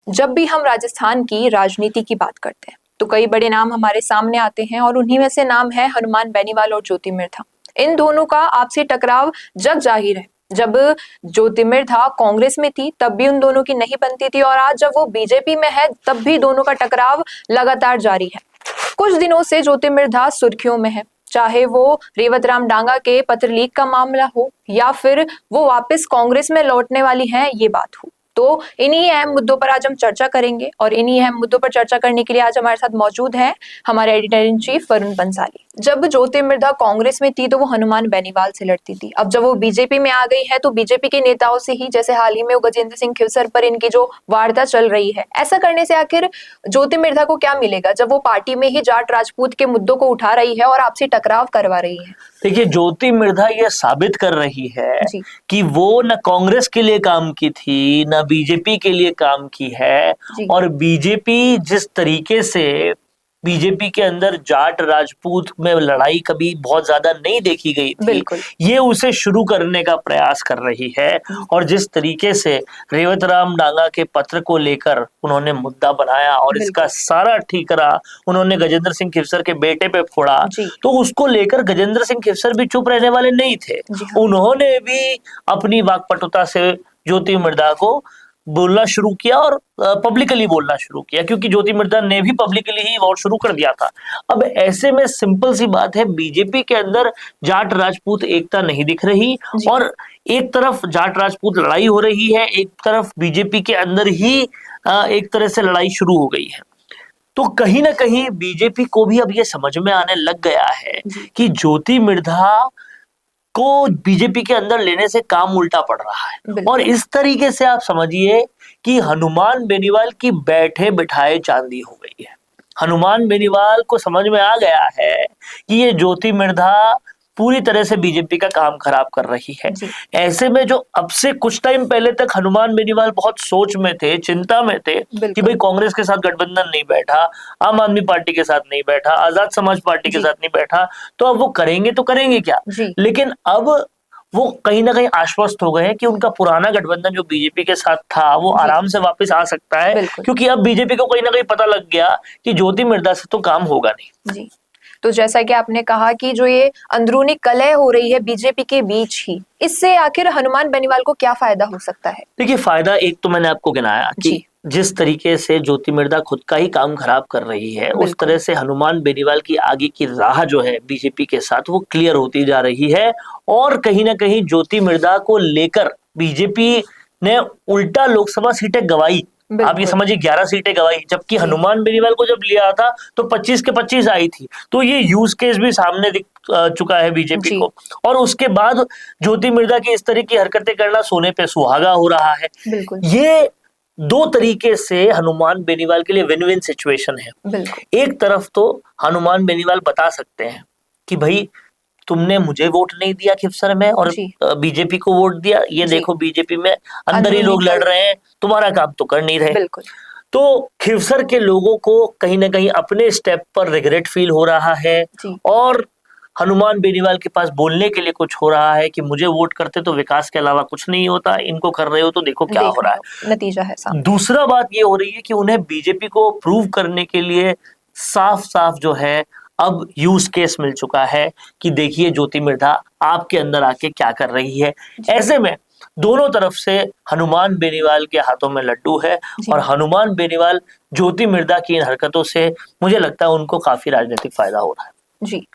जब भी हम राजस्थान की राजनीति की बात करते हैं तो कई बड़े नाम हमारे सामने आते हैं और उन्हीं में से नाम है हनुमान बेनीवाल और ज्योति मिर्धा। इन दोनों का आपसी टकराव जग जाहिर है। जब ज्योति मिर्धा कांग्रेस में थी तब भी उन दोनों की नहीं बनती थी और आज जब वो बीजेपी में है तब भी दोनों का टकराव लगातार जारी है। कुछ दिनों से ज्योति मिर्धा सुर्खियों में है, चाहे वो रेवत राम डांगा के पत्र लीक का मामला हो या फिर वो वापस कांग्रेस में लौटने वाली हैं ये बात हो। तो इन्हीं अहम मुद्दों पर आज हम चर्चा करेंगे और इन्हीं अहम मुद्दों पर चर्चा करने के लिए आज हमारे साथ मौजूद हैं हमारे editor in chief Varun Bansali. जब ज्योति मिर्धा कांग्रेस में थी तो वो हनुमान बेनीवाल से लड़ती थी। अब जब वो बीजेपी में आ गई है तो बीजेपी के नेताओं से ही, जैसे हाल ही में वो गजेंद्र सिंह खिवसर पर इनकी जो वार्ता चल रही है, ऐसा करने से आखिर ज्योति मिर्धा को क्या मिलेगा जब वो पार्टी में ही जाट राजपूत के मुद्दों को उठा रही है और आपसी टकराव करवा रही है। देखिए, ज्योति मिर्धा ये साबित कर रही है जी। कि वो न कांग्रेस के लिए काम की थी न बीजेपी के लिए काम की है। जी। और बीजेपी जिस तरीके से बीजेपी के अंदर जाट राजपूत में लड़ाई कभी बहुत ज्यादा नहीं देखी गई थी, बिल्कुल। ये उसे शुरू करने का प्रयास कर रही है। और जिस तरीके से रेवत राम डांगा के पत्र को लेकर उन्होंने मुद्दा बनाया और इसका सारा ठीकरा उन्होंने गजेंद्र सिंह खिवसर के बेटे पे फोड़ा, तो उसको लेकर गजेंद्र सिंह खिवसर भी चुप रहने वाले नहीं थे। उन्होंने भी अपनी वाक्पटुता से ज्योति मिर्धा को बोलना शुरू किया और पब्लिकली बोलना शुरू किया, क्योंकि ज्योति मिर्धा ने भी पब्लिकली ही वोट शुरू कर दिया था। अब ऐसे में सिंपल सी बात है, बीजेपी के अंदर जाट राजपूत एकता नहीं दिख रही और एक तरफ जाट राजपूत लड़ाई हो रही है, एक तरफ बीजेपी के अंदर ही एक तरह से लड़ाई शुरू हो गई है। तो कहीं ना कहीं बीजेपी को भी अब ये समझ में आने लग गया है कि ज्योति मिर्धा को बीजेपी के अंदर लेने से काम उल्टा पड़ रहा है। और इस तरीके से आप समझिए कि हनुमान बेनीवाल की बैठे बिठाए चांदी हो गई है। हनुमान बेनीवाल को समझ में आ गया है कि ये ज्योति मिर्धा पूरी तरह से बीजेपी का काम खराब कर रही है। ऐसे में जो अब से कुछ टाइम पहले तक हनुमान बेनीवाल बहुत सोच में थे, चिंता में थे कि भाई कांग्रेस के साथ गठबंधन नहीं बैठा, आम आदमी पार्टी के साथ नहीं बैठा, आजाद समाज पार्टी के साथ नहीं बैठा, तो अब वो करेंगे तो करेंगे क्या। लेकिन अब वो कहीं ना कहीं आश्वस्त हो गए हैं कि उनका पुराना गठबंधन जो बीजेपी के साथ था वो आराम से वापस आ सकता है, क्योंकि अब बीजेपी को कहीं ना कहीं पता लग गया कि ज्योति मिर्धा से तो काम होगा नहीं। तो जैसा कि आपने कहा कि जो ये अंदरूनी कलह हो रही है बीजेपी के बीच ही, इससे आखिर हनुमान बेनीवाल को क्या फायदा हो सकता है? देखिए, फायदा एक तो मैंने आपको गिनाया कि जिस तरीके से ज्योति मिर्धा खुद का ही काम खराब कर रही है, उस तरह से हनुमान बेनीवाल की आगे की राह जो है बीजेपी के साथ वो क्लियर होती जा रही है। और कहीं ना कहीं ज्योति मिर्धा को लेकर बीजेपी ने उल्टा लोकसभा सीटें गंवाई। आप ये समझिए 11 सीटें गंवाई, जबकि हनुमान बेनीवाल को जब लिया था तो 25 के 25 आई थी। तो ये यूज केस भी सामने दिख चुका है बीजेपी को। और उसके बाद ज्योति मिर्धा की इस तरह की हरकतें करना सोने पे सुहागा हो रहा है। ये दो तरीके से हनुमान बेनीवाल के लिए विन विन सिचुएशन है। एक तरफ तो हनुमान बेनीवाल बता सकते हैं कि भाई तुमने मुझे वोट नहीं दिया खिवसर में और बीजेपी को वोट दिया, ये देखो बीजेपी में अंदर ही लोग लड़ रहे हैं, तुम्हारा काम तो कर नहीं रहे। तो खिवसर के लोगों को कहीं ना कहीं अपने स्टेप पर रिग्रेट फील हो रहा है और हनुमान बेनीवाल के पास बोलने के लिए कुछ हो रहा है कि मुझे वोट करते तो विकास के अलावा कुछ नहीं होता, इनको कर रहे हो तो देखो क्या हो रहा है, नतीजा है सामने। दूसरा बात ये हो रही है कि उन्हें बीजेपी को प्रूव करने के लिए साफ साफ जो है अब यूज केस मिल चुका है कि देखिए ज्योति मिर्धा आपके अंदर आके क्या कर रही है। ऐसे में दोनों तरफ से हनुमान बेनीवाल के हाथों में लड्डू है और हनुमान बेनीवाल ज्योति मिर्धा की इन हरकतों से मुझे लगता है उनको काफी राजनीतिक फायदा हो रहा है। जी,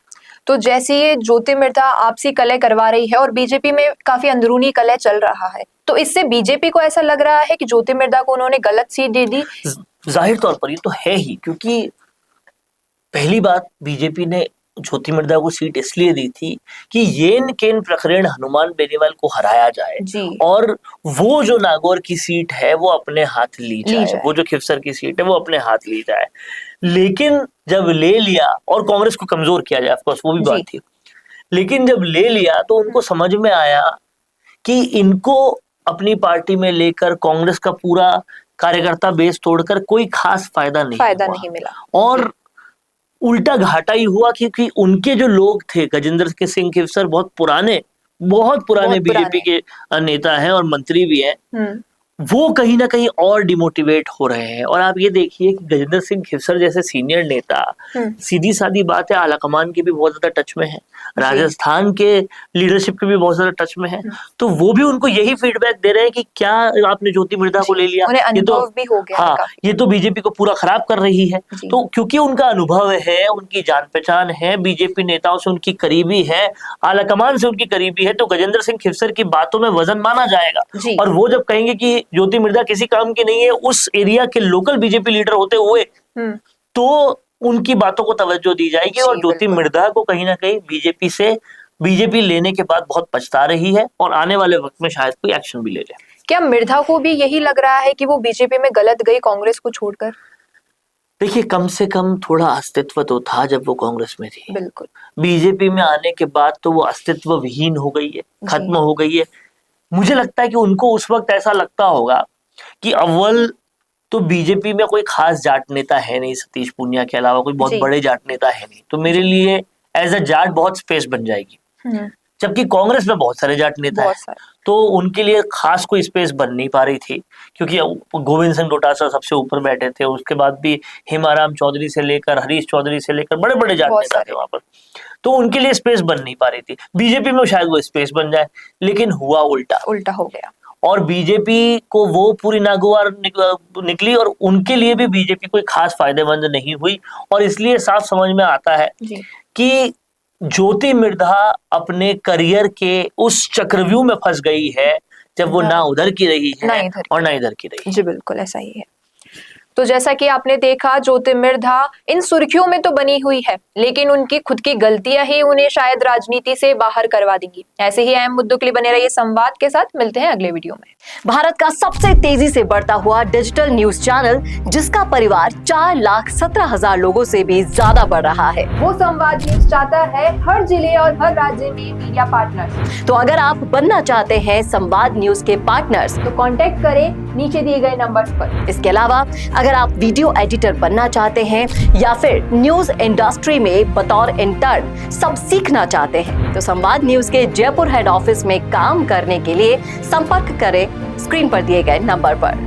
तो जैसे ये ज्योति मिर्धा आपसी कलह करवा रही है और बीजेपी में काफी अंदरूनी कलह चल रहा है, तो इससे बीजेपी को ऐसा लग रहा है कि ज्योति मिर्धा को उन्होंने गलत सीट दे दी। जाहिर तौर पर ये तो है ही, क्योंकि पहली बात बीजेपी ने ज्योति मिर्धा को सीट इसलिए दी थी कि येन केन प्रकरण हनुमान बेनीवाल को हराया जाए और वो जो नागौर की सीट है वो अपने हाथ ली जाए, वो जो खिवसर की सीट है वो अपने हाथ ली जाए। लेकिन जब ले लिया और कांग्रेस को कमजोर किया जाए, ऑफकोर्स वो भी बात थी, लेकिन जब ले लिया तो उनको समझ में आया कि इनको अपनी पार्टी में लेकर कांग्रेस का पूरा कार्यकर्ता बेस तोड़कर कोई खास फायदा नहीं मिला और उल्टा घाटा ही हुआ, क्योंकि उनके जो लोग थे, गजेंद्र सिंह खिवसर बहुत पुराने बीजेपी के नेता हैं और मंत्री भी हैं, वो कहीं ना कहीं और डिमोटिवेट हो रहे हैं। और आप ये देखिए कि गजेंद्र सिंह खिवसर जैसे सीनियर नेता, सीधी सादी बात है, आलाकमान के भी बहुत ज्यादा टच में है, राजस्थान के लीडरशिप के भी बहुत ज्यादा टच में है, तो वो भी उनको यही फीडबैक दे रहे हैं कि क्या आपने ज्योति मिर्धा को ले लिया, उन्हें ये तो अनुभव भी हो गया है हाँ, काफी। ये तो बीजेपी को पूरा खराब कर रही है। जी। तो क्योंकि उनका अनुभव है, उनकी जान पहचान है, बीजेपी नेताओं से उनकी करीबी है, आलाकमान से उनकी करीबी है, तो गजेंद्र सिंह खिवसर की बातों में वजन माना जाएगा। जी। और वो जब कहेंगे कि ज्योति मिर्धा किसी काम की नहीं है, उस एरिया के लोकल बीजेपी लीडर होते हुए, तो उनकी बातों को तवज्जो दी जाएगी। और ज्योति बिल्कुल। मिर्धा को कहीं ना कहीं बीजेपी लेने के बाद बहुत पछता रही है, और आने वाले वक्त में शायद कोई एक्शन भी ले ले। क्या मिर्धा को भी यही लग रहा है कि वो बीजेपी में गलत गई कांग्रेस को छोड़कर? देखिए, कम से कम थोड़ा अस्तित्व तो था जब वो कांग्रेस में थी। बिल्कुल। बीजेपी में आने के बाद तो वो अस्तित्व विहीन हो गई है, खत्म हो गई है। मुझे लगता है कि उनको उस वक्त ऐसा लगता होगा कि अव्वल तो बीजेपी में कोई खास जाट नेता है नहीं, सतीश पूनिया के अलावा कोई बहुत बड़े जाट नेता है नहीं, तो मेरे लिए एज अ जाट बहुत स्पेस बन जाएगी। जबकि कांग्रेस में बहुत सारे जाट नेता हैं, तो उनके लिए खास कोई स्पेस बन नहीं पा रही थी, क्योंकि गोविंद सिंह डोटासरा सबसे ऊपर बैठे थे, उसके बाद भी हेमाराम चौधरी से लेकर हरीश चौधरी से लेकर बड़े बड़े जाट नेता थे वहां पर, तो उनके लिए स्पेस बन नहीं पा रही थी। बीजेपी में शायद वो स्पेस बन जाए, लेकिन हुआ उल्टा हो गया। और बीजेपी को वो पूरी नागवार निकली, और उनके लिए भी बीजेपी कोई खास फायदेमंद नहीं हुई। और इसलिए साफ समझ में आता है कि ज्योति मिर्धा अपने करियर के उस चक्रव्यूह में फंस गई है, जब वो ना उधर की रही है और ना इधर की रही है। जी बिल्कुल ऐसा ही है। तो जैसा कि आपने देखा, ज्योति मिर्धा इन सुर्खियों में तो बनी हुई है, लेकिन उनकी खुद की गलतियां ही उन्हें शायद राजनीति से बाहर करवा देंगी। ऐसे ही अहम मुद्दों के लिए बने रहिए संवाद के साथ। मिलते हैं अगले वीडियो में। भारत का सबसे तेजी से बढ़ता हुआ डिजिटल न्यूज चैनल, जिसका परिवार 4,17,000 लोगों से भी ज्यादा बढ़ रहा है, वो संवाद न्यूज चाहता है हर जिले और हर राज्य में मीडिया पार्टनर्स। तो अगर आप बनना चाहते हैं संवाद न्यूज के पार्टनर्स, तो कांटेक्ट करें नीचे दिए गए नंबर्स पर। इसके अलावा अगर आप वीडियो एडिटर बनना चाहते हैं या फिर न्यूज इंडस्ट्री में बतौर इंटर्न सब सीखना चाहते हैं, तो संवाद न्यूज के जयपुर हेड ऑफिस में काम करने के लिए संपर्क करें स्क्रीन पर दिए गए नंबर पर।